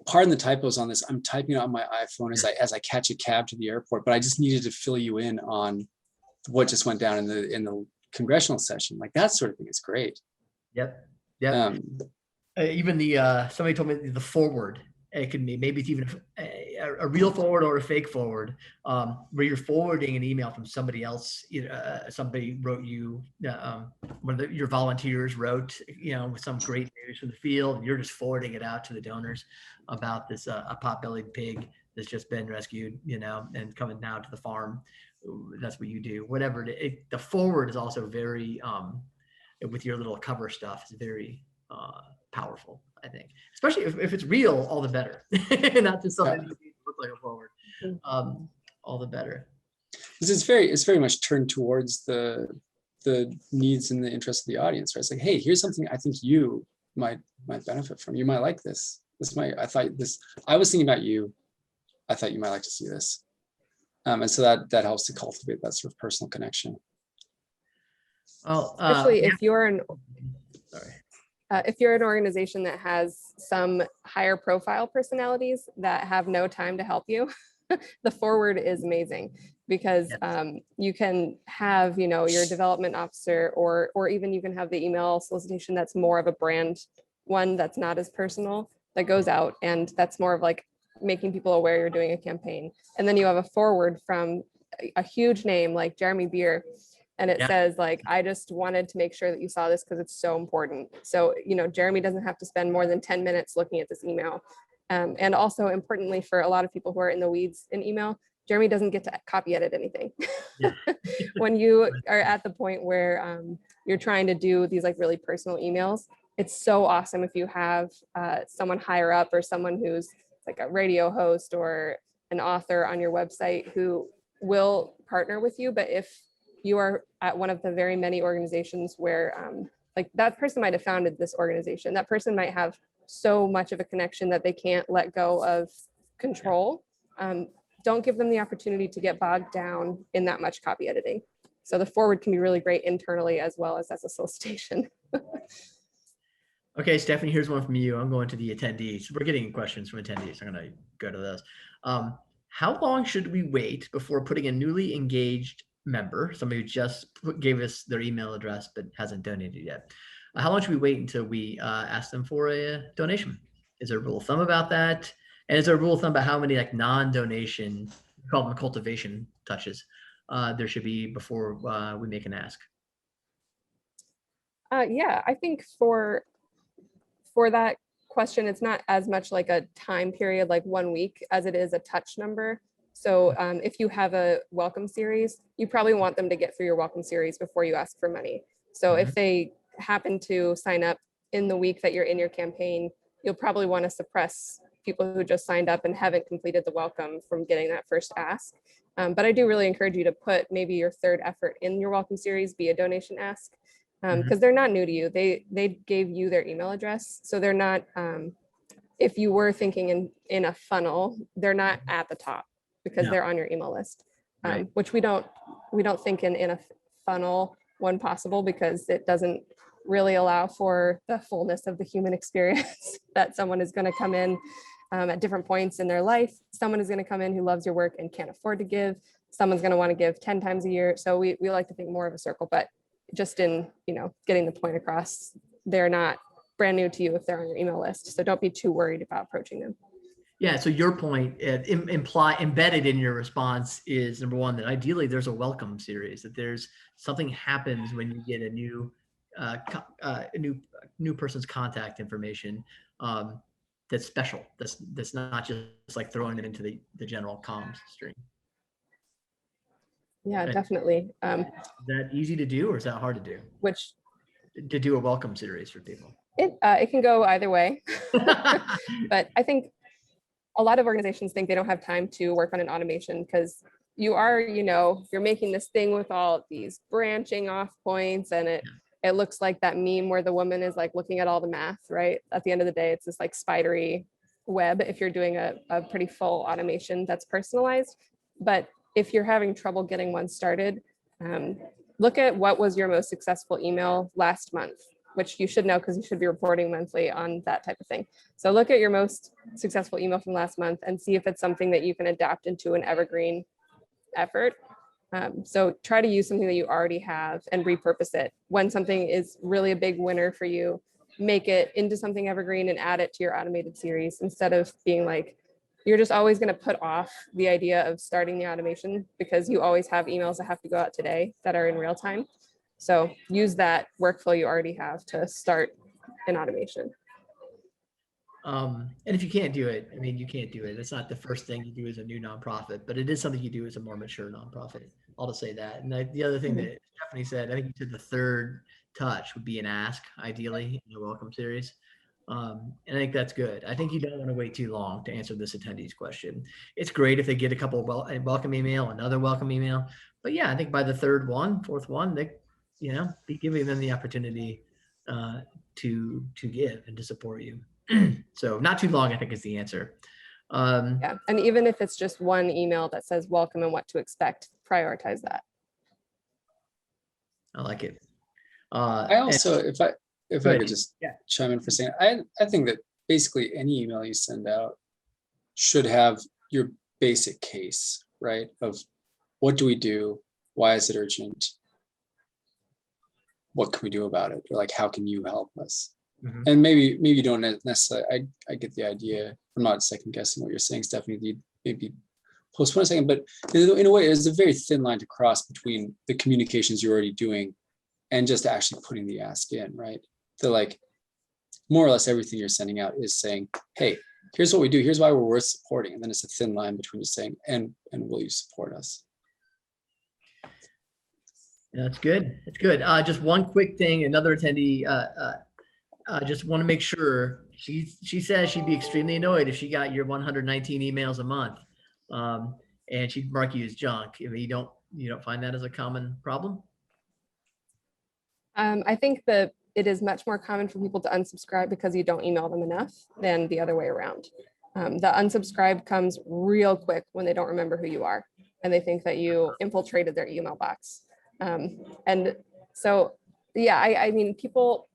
pardon the typos on this. I'm typing it on my iPhone as I catch a cab to the airport, but I just needed to fill you in on what just went down in the congressional session. Like that sort of thing is great. Yep. Even somebody told me the forward. It could be maybe it's even a real forward or a fake forward, where you're forwarding an email from somebody else. Somebody wrote you, one of your volunteers wrote, with some great news from the field. And you're just forwarding it out to the donors about this a pot-bellied pig that's just been rescued, and coming now to the farm. That's what you do. Whatever the forward is also very, with your little cover stuff, is very powerful. I think, especially if it's real, all the better. Not just something that looks like a forward. All the better. It's very much turned towards the needs and the interests of the audience, right? It's like, hey, here's something I think you might benefit from. You might like this. I was thinking about you. I thought you might like to see this. And so that helps to cultivate that sort of personal connection. Well, especially if you're an organization that has some higher profile personalities that have no time to help you, the forward is amazing because you can have, your development officer or even you can have the email solicitation that's more of a brand one that's not as personal that goes out, and that's more of like making people aware you're doing a campaign. And then you have a forward from a huge name like Jeremy Beer. And it says like, I just wanted to make sure that you saw this because it's so important. So, Jeremy doesn't have to spend more than 10 minutes looking at this email. And also importantly, for a lot of people who are in the weeds in email, Jeremy doesn't get to copy edit anything. When you are at the point where you're trying to do these like really personal emails, it's so awesome if you have someone higher up or someone who's like a radio host or an author on your website who will partner with you. But if you are at one of the very many organizations where like that person might have founded this organization, that person might have so much of a connection that they can't let go of control. Don't give them the opportunity to get bogged down in that much copy editing. So the forward can be really great internally as well as a solicitation. Okay, Stephanie, here's one from you. I'm going to the attendees. We're getting questions from attendees. I'm going to go to those. How long should we wait before putting a newly engaged member, somebody who just gave us their email address but hasn't donated yet? How long should we wait until we ask them for a donation? Is there a rule of thumb about that? And is there a rule of thumb about how many like non-donation, we call them cultivation touches, there should be before we make an ask? Yeah, I think for that question, it's not as much like a time period, like 1 week, as it is a touch number. So if you have a welcome series, you probably want them to get through your welcome series before you ask for money. So if they happen to sign up in the week that you're in your campaign, you'll probably want to suppress people who just signed up and haven't completed the welcome from getting that first ask. But I do really encourage you to put maybe your third effort in your welcome series be a donation ask, because they're not new to you. They gave you their email address. So they're not, if you were thinking in a funnel, they're not at the top. because Yeah. they're on your email list, Right. which we don't think in a funnel one possible, because it doesn't really allow for the fullness of the human experience that someone is going to come in at different points in their life. Someone is going to come in who loves your work and can't afford to give. Someone's going to want to give 10 times a year. So we like to think more of a circle, but just in, getting the point across, they're not brand new to you if they're on your email list. So don't be too worried about approaching them. Yeah. So your point embedded in your response is, number one, that ideally there's a welcome series, that there's something happens when you get a new person's contact information that's special. That's not just like throwing them into the general comms stream. Yeah, Right. Definitely. Is that easy to do, or is that hard to do? Which To do a welcome series for people? it can go either way, but I think a lot of organizations think they don't have time to work on an automation because you're making this thing with all these branching off points, and it looks like that meme where the woman is like looking at all the math, right? At the end of the day, it's this like spidery web if you're doing a pretty full automation that's personalized. But if you're having trouble getting one started, look at what was your most successful email last month, which you should know because you should be reporting monthly on that type of thing. So look at your most successful email from last month and see if it's something that you can adapt into an evergreen effort. So try to use something that you already have and repurpose it. When something is really a big winner for you, make it into something evergreen and add it to your automated series, instead of being like, you're just always going to put off the idea of starting the automation because you always have emails that have to go out today that are in real time. So use that workflow you already have to start an automation. And if you can't do it, I mean, you can't do it. It's not the first thing you do as a new nonprofit, but it is something you do as a more mature nonprofit. I'll just say that. And the other thing that Stephanie said, I think you said the third touch would be an ask, ideally, in the welcome series. And I think that's good. I think you don't want to wait too long to answer this attendee's question. It's great if they get a couple of welcome email, another welcome email. But yeah, I think by the third one, fourth one, they, be giving them the opportunity to give and to support you. So not too long, I think, is the answer. Yeah, and even if it's just one email that says welcome and what to expect, prioritize that. I like it. I also, if I could just chime in for a second, I think that basically any email you send out should have your basic case, right? Of what do we do? Why is it urgent? What can we do about it? Or like, how can you help us? Mm-hmm. And maybe you don't necessarily, I get the idea. I'm not second guessing what you're saying, Stephanie. You maybe postpone a second, but in a way, it's a very thin line to cross between the communications you're already doing and just actually putting the ask in, right? So like, more or less everything you're sending out is saying, hey, here's what we do. Here's why we're worth supporting. And then it's a thin line between just saying, and will you support us? That's good. That's good. Just one quick thing. Another attendee just want to make sure. She says she'd be extremely annoyed if she got your 119 emails a month, and she'd mark you as junk. I mean, you don't find that as a common problem? I think that it is much more common for people to unsubscribe because you don't email them enough than the other way around. The unsubscribe comes real quick when they don't remember who you are and they think that you infiltrated their email box. And so, yeah, I mean, people,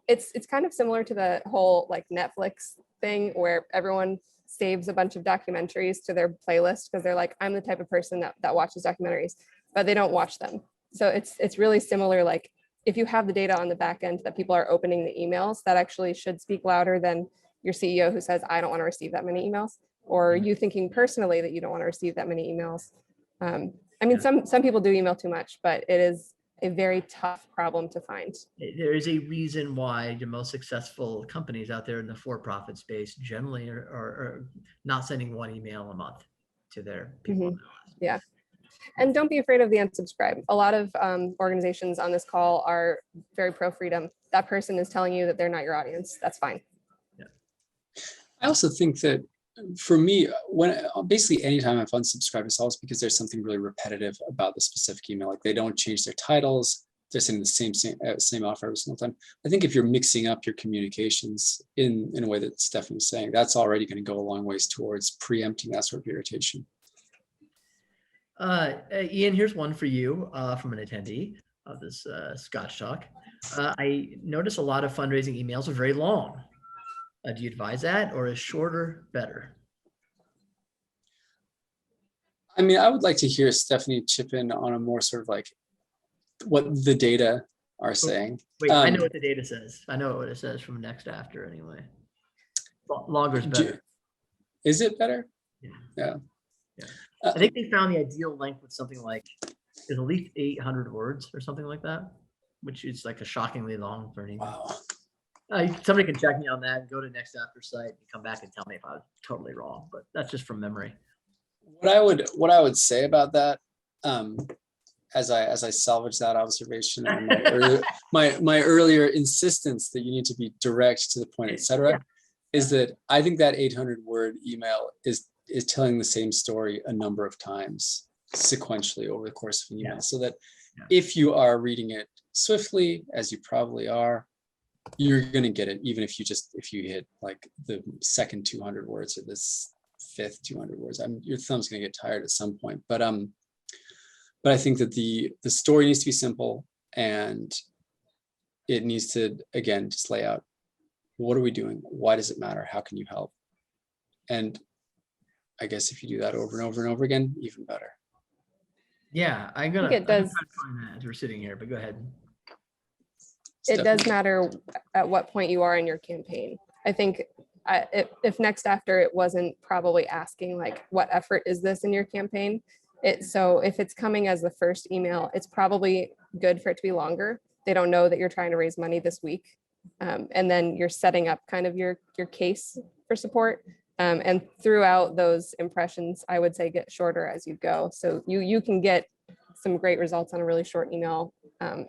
it's kind of similar to the whole like Netflix thing where everyone saves a bunch of documentaries to their playlist because they're like, I'm the type of person that watches documentaries, but they don't watch them. So it's really similar. Like if you have the data on the back end that people are opening the emails, that actually should speak louder than your CEO who says, I don't want to receive that many emails, or you thinking personally that you don't want to receive that many emails. I mean, some people do email too much, but it is a very tough problem to find. There is a reason why the most successful companies out there in the for-profit space generally are not sending one email a month to their people. Mm-hmm. Yeah. And don't be afraid of the unsubscribe. A lot of organizations on this call are very pro-freedom. That person is telling you that they're not your audience. That's fine. Yeah. I also think that for me, when basically anytime I've unsubscribed, it's always because there's something really repetitive about the specific email. Like they don't change their titles, they're sending the same offer every single time. I think if you're mixing up your communications in a way that Stephanie's saying, that's already going to go a long ways towards preempting that sort of irritation. Ian, here's one for you from an attendee of this Scotch Talk. I notice a lot of fundraising emails are very long. Do you advise that, or is shorter better? I mean, I would like to hear Stephanie chip in on a more sort of like what the data are saying. Wait, I know what the data says. I know what it says from next after anyway. Longer is better. Is it better? Yeah. I think they found the ideal length with something like at least 800 words or something like that, which is like a shockingly long for an email. Wow. Somebody can check me on that and go to next after site and come back and tell me if I was totally wrong, but that's just from memory. What I would say about that, as I salvage that observation and my earlier insistence that you need to be direct to the point, etc., is that I think that 800-word email is telling the same story a number of times sequentially over the course of an email, so that if you are reading it swiftly, as you probably are, you're going to get it, even if you hit like the second 200 words or this fifth 200 words. Your thumb's going to get tired at some point, but I think that the story needs to be simple, and it needs to, again, just lay out, what are we doing? Why does it matter? How can you help? And I guess if you do that over and over and over again, even better. Yeah, I'm gonna try to find that as we're sitting here, but go ahead. It does matter at what point you are in your campaign. I think if next after it wasn't probably asking like, what effort is this in your campaign? So if it's coming as the first email, it's probably good for it to be longer. They don't know that you're trying to raise money this week. And then you're setting up kind of your case for support. And throughout those impressions, I would say get shorter as you go. So you can get some great results on a really short email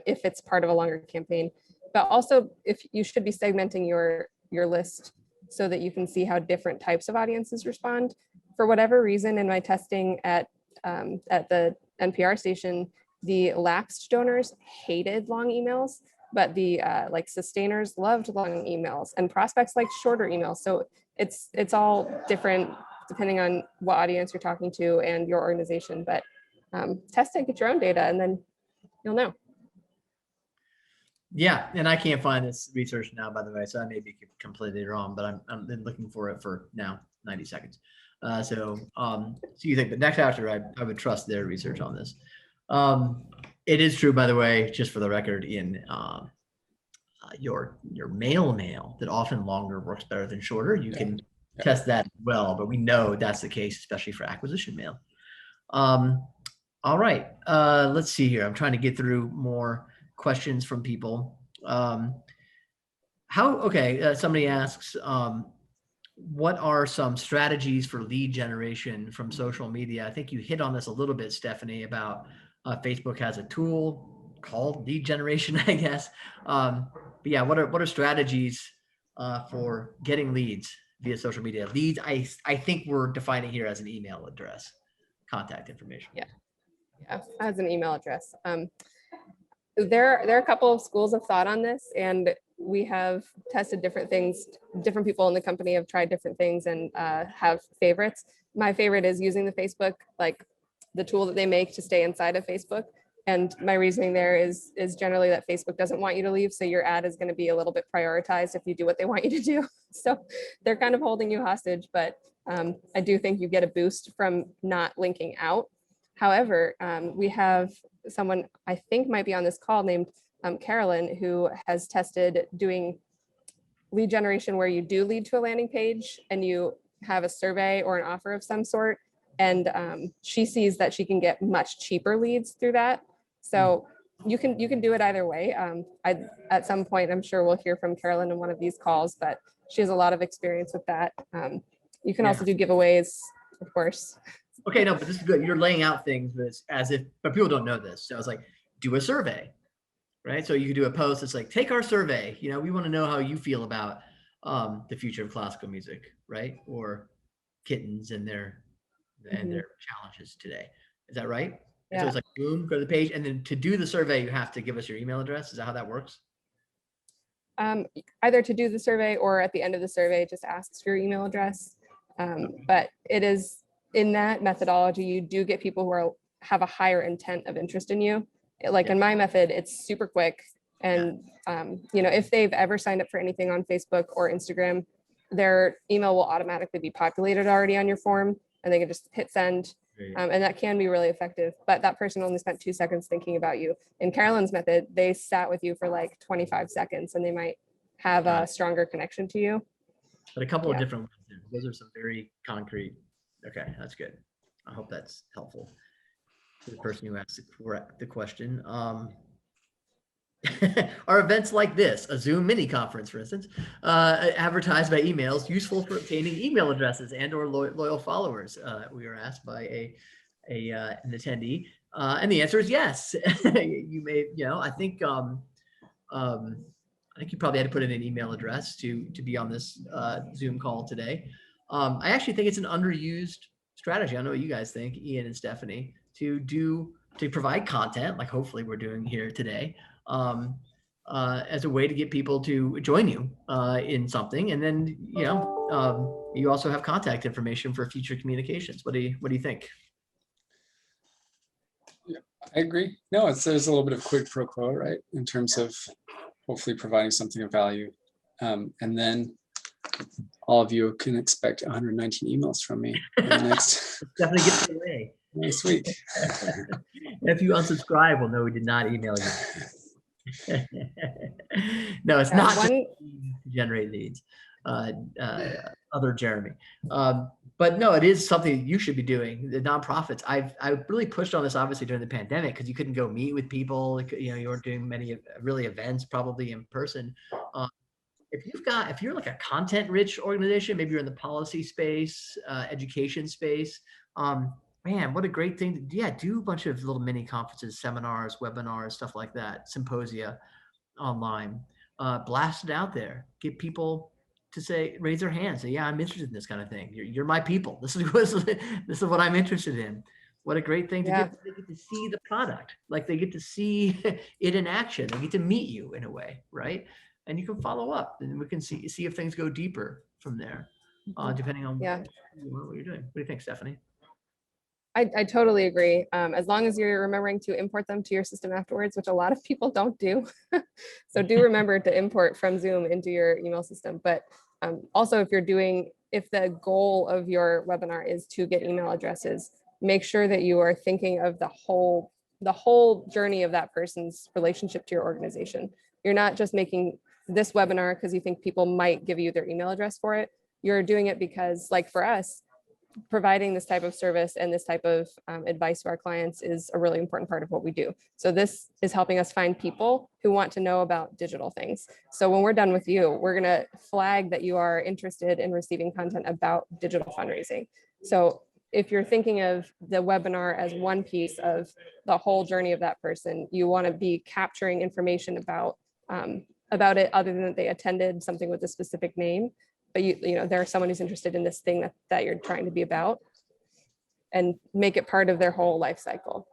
if it's part of a longer campaign. But also, if you should be segmenting your list so that you can see how different types of audiences respond. For whatever reason, in my testing at the NPR station, the lapsed donors hated long emails, but the like sustainers loved long emails, and prospects liked shorter emails. So it's all different depending on what audience you're talking to and your organization. But test it, get your own data, and then you'll know. Yeah, and I can't find this research now, by the way, so I may be completely wrong, but I'm looking for it for now 90 seconds. So you think the next after I would trust their research on this. It is true, by the way, just for the record, in your mail that often longer works better than shorter. You can test that as well, but we know that's the case, especially for acquisition mail. All right, let's see here. I'm trying to get through more questions from people. Somebody asks, what are some strategies for lead generation from social media? I think you hit on this a little bit, Stephanie, about Facebook has a tool called lead generation, I guess. But yeah, what are strategies for getting leads via social media? Leads, I think we're defining here as an email address, contact information. Yeah, as an email address. There are a couple of schools of thought on this, and we have tested different things. Different people in the company have tried different things and have favorites. My favorite is using the Facebook, like the tool that they make to stay inside of Facebook. And my reasoning there is generally that Facebook doesn't want you to leave, so your ad is going to be a little bit prioritized if you do what they want you to do. So they're kind of holding you hostage, but I do think you get a boost from not linking out. However, we have someone I think might be on this call named Carolyn, who has tested doing lead generation where you do lead to a landing page and you have a survey or an offer of some sort. And she sees that she can get much cheaper leads through that. So you can do it either way. At some point, I'm sure we'll hear from Carolyn in one of these calls, but she has a lot of experience with that. You can also do giveaways, of course. Okay, no, but this is good. You're laying out things as if, but people don't know this. So it's like, do a survey, right? So you could do a post that's like, take our survey. You know, we want to know how you feel about the future of classical music, right? Or kittens and their challenges today. Is that right? Yeah. So it's like, boom, go to the page. And then to do the survey, you have to give us your email address. Is that how that works? Either to do the survey or at the end of the survey, just asks for your email address. But it is, in that methodology, you do get people who have a higher intent of interest in you. Like in my method, it's super quick. And, if they've ever signed up for anything on Facebook or Instagram, their email will automatically be populated already on your form, and they can just hit send. And that can be really effective, but that person only spent 2 seconds thinking about you. In Carolyn's method, they sat with you for like 25 seconds and they might have a stronger connection to you. But a couple of different ones. Those are some very concrete. Okay, that's good. I hope that's helpful to the person who asked the question. Are events like this, a Zoom mini conference, for instance, advertised by emails, useful for obtaining email addresses and or loyal followers? We were asked by an attendee, and the answer is yes. You may, I think you probably had to put in an email address to be on this Zoom call today. I actually think it's an underused strategy. I know what you guys think, Ian and Stephanie, to provide content, like hopefully we're doing here today, as a way to get people to join you in something. And then, you also have contact information for future communications. What do you think? Yeah, I agree. No, there's a little bit of quid pro quo, right? In terms of hopefully providing something of value. And then all of you can expect 119 emails from me in the next definitely get it away next week. If you unsubscribe, we'll know we did not email you. No, it's not just to generate leads. Other Jeremy. But no, it is something you should be doing. The nonprofits. I really pushed on this obviously during the pandemic because you couldn't go meet with people. You weren't doing many really events probably in person. If you're like a content rich organization, maybe you're in the policy space, education space, man, what a great thing. Do a bunch of little mini conferences, seminars, webinars, stuff like that, symposia online, blast it out there, get people to raise their hands, say, yeah, I'm interested in this kind of thing. You're my people. This is what I'm interested in. What a great thing to do. They get to see the product, like they get to see it in action. They get to meet you in a way, right? And you can follow up, and we can see if things go deeper from there, depending on what you're doing. What do you think, Stephanie? I totally agree. As long as you're remembering to import them to your system afterwards, which a lot of people don't do. So do remember to import from Zoom into your email system. But also if the goal of your webinar is to get email addresses, make sure that you are thinking of the whole journey of that person's relationship to your organization. You're not just making this webinar because you think people might give you their email address for it. You're doing it because, like for us, providing this type of service and this type of advice to our clients is a really important part of what we do. So this is helping us find people who want to know about digital things. So when we're done with you, we're going to flag that you are interested in receiving content about digital fundraising. So if you're thinking of the webinar as one piece of the whole journey of that person, you want to be capturing information about it other than that they attended something with a specific name. But there's someone who's interested in this thing that you're trying to be about, and make it part of their whole life cycle.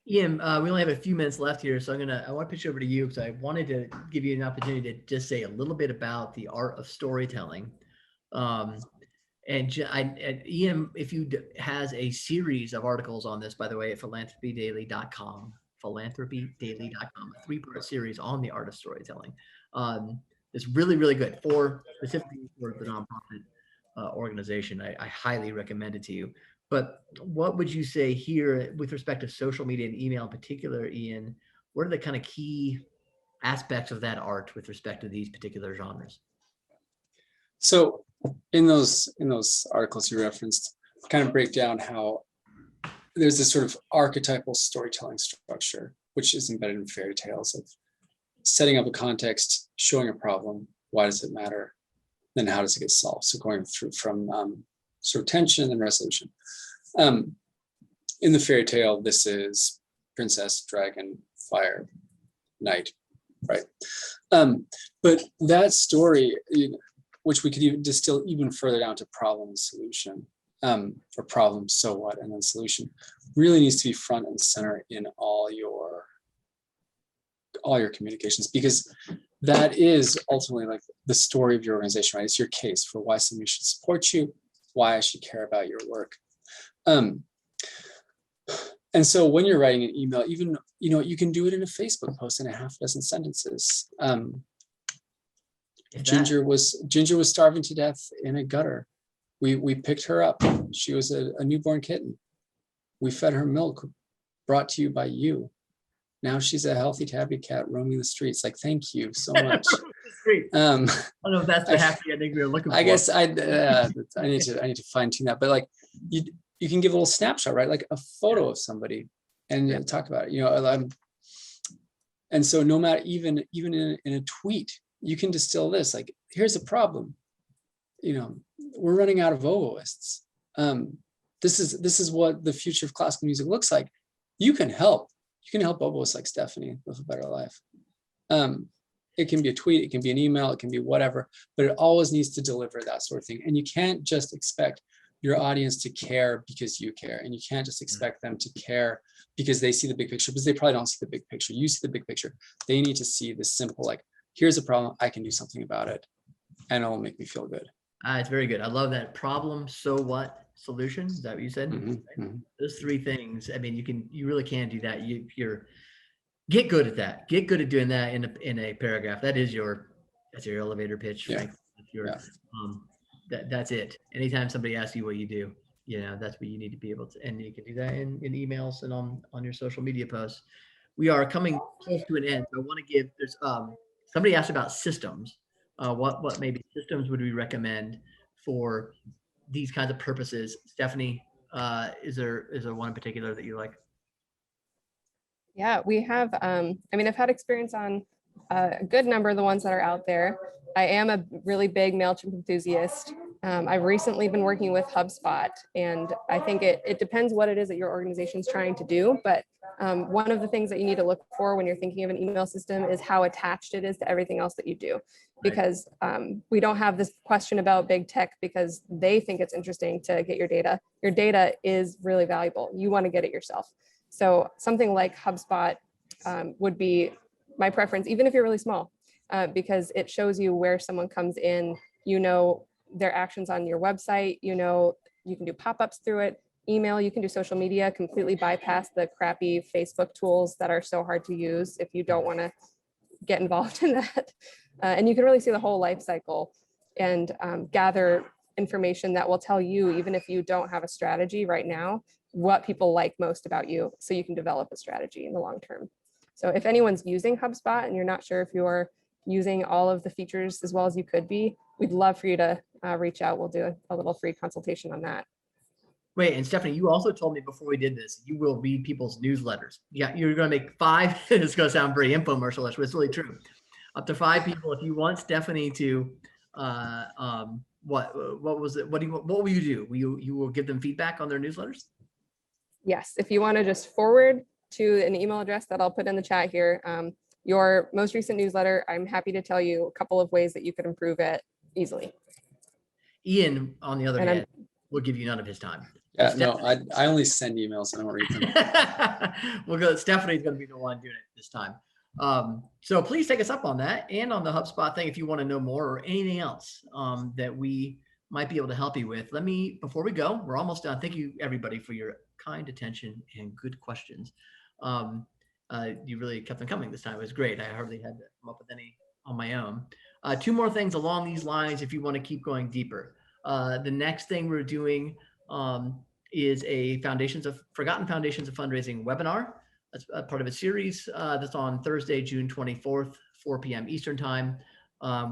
Ian, we only have a few minutes left here, so I want to pitch over to you because I wanted to give you an opportunity to just say a little bit about the art of storytelling. And Ian, if you has a series of articles on this, by the way, at philanthropydaily.com, a 3-part series on the art of storytelling. It's really, really good specifically for the nonprofit organization. I highly recommend it to you. But what would you say here with respect to social media and email in particular, Ian? What are the kind of key aspects of that art with respect to these particular genres? So in those articles you referenced, kind of break down how there's this sort of archetypal storytelling structure, which is embedded in fairy tales of setting up a context, showing a problem, why does it matter, then how does it get solved? So going through from sort of tension and resolution. In the fairy tale, this is princess, dragon, fire, knight, right? But that story, which we could even distill even further down to problem and solution, or problem, so what, and then solution, really needs to be front and center in all your communications, because that is ultimately like the story of your organization, right? It's your case for why somebody should support you, why I should care about your work. And so when you're writing an email, even, you can do it in a Facebook post in a half dozen sentences. Ginger was starving to death in a gutter. We picked her up. She was a newborn kitten. We fed her milk, brought to you by you. Now she's a healthy tabby cat roaming the streets. Like, thank you so much. Great. I don't know if that's the happy ending we were looking for. I guess I need to fine tune that. But like, you can give a little snapshot, right? Like a photo of somebody, and talk about it. And so no matter even in a tweet, you can distill this. Like, here's a problem. We're running out of oboists. This is what the future of classical music looks like. You can help. You can help oboists like Stephanie live a better life. It can be a tweet, it can be an email, it can be whatever, but it always needs to deliver that sort of thing. And you can't just expect your audience to care because you care. And you can't just expect them to care because they see the big picture, because they probably don't see the big picture. You see the big picture. They need to see this simple, like, here's a problem, I can do something about it, and it'll make me feel good. It's very good. I love that. Problem, so what, solution. Is that what you said? Right? Those three things. I mean, you really can do that. Get good at that. Get good at doing that in a paragraph. That's your elevator pitch. Yeah. That's it. Anytime somebody asks you what you do, that's what you need to be able to, and you can do that in emails and on your social media posts. We are coming close to an end. So I want to give, there's somebody asked about systems. What maybe systems would we recommend for these kinds of purposes? Stephanie, is there one in particular that you like? Yeah, we have, I've had experience on a good number of the ones that are out there. I am a really big MailChimp enthusiast. I've recently been working with HubSpot, and I think it depends what it is that your organization is trying to do. But one of the things that you need to look for when you're thinking of an email system is how attached it is to everything else that you do. Because we don't have this question about big tech because they think it's interesting to get your data. Your data is really valuable. You want to get it yourself. So something like HubSpot would be my preference, even if you're really small, because it shows you where someone comes in, their actions on your website, you can do pop-ups through it, email, you can do social media, completely bypass the crappy Facebook tools that are so hard to use if you don't want to get involved in that. And you can really see the whole life cycle and gather information that will tell you, even if you don't have a strategy right now, what people like most about you, so you can develop a strategy in the long term. So if anyone's using HubSpot and you're not sure if you're using all of the features as well as you could be, we'd love for you to reach out. We'll do a little free consultation on that. Wait, and Stephanie, you also told me before we did this, you will read people's newsletters. Yeah, you're going to make 5, it's going to sound very infomercial-ish, but it's really true. Up to 5 people. If you want Stephanie to, what was it? What will you do? You will give them feedback on their newsletters? Yes, if you want to just forward to an email address that I'll put in the chat here, your most recent newsletter, I'm happy to tell you a couple of ways that you could improve it easily. Ian, on the other hand, will give you none of his time. Yeah, no, I only send emails. I don't read them. Stephanie's going to be the one doing it this time. So please take us up on that and on the HubSpot thing if you want to know more or anything else that we might be able to help you with. Before we go, we're almost done. Thank you everybody for your kind attention and good questions. You really kept them coming this time. It was great. I hardly had to come up with any on my own. 2 more things along these lines if you want to keep going deeper. The next thing we're doing is a Forgotten Foundations of Fundraising webinar. That's a part of a series that's on Thursday, June 24th, 4 p.m. Eastern time,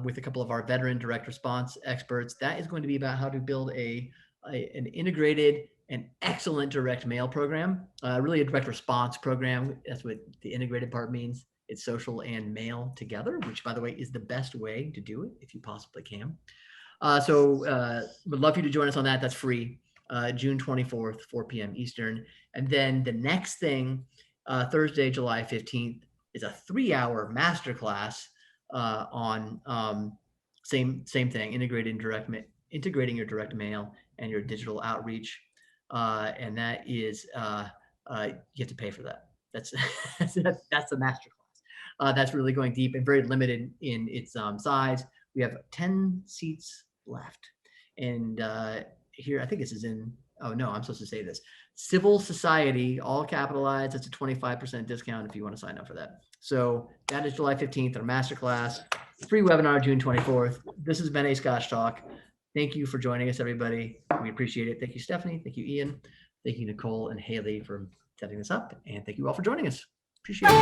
with a couple of our veteran direct response experts. That is going to be about how to build an integrated and excellent direct mail program, really a direct response program. That's what the integrated part means. It's social and mail together, which, by the way, is the best way to do it if you possibly can. So would love you to join us on that. That's free, June 24th, 4 p.m. Eastern. And then the next thing, Thursday, July 15th, is a 3-hour masterclass on same thing, integrating your direct mail and your digital outreach. And that is, you have to pay for that. That's the masterclass. That's really going deep and very limited in its size. We have 10 seats left. And here, I think this is in, oh no, I'm supposed to say this. Civil Society, all capitalized. That's a 25% discount if you want to sign up for that. So that is July 15th, our masterclass, free webinar, June 24th. This has been a Scotch Talk. Thank you for joining us, everybody. We appreciate it. Thank you, Stephanie. Thank you, Ian. Thank you, Nicole and Haley, for setting this up. And thank you all for joining us. Appreciate it.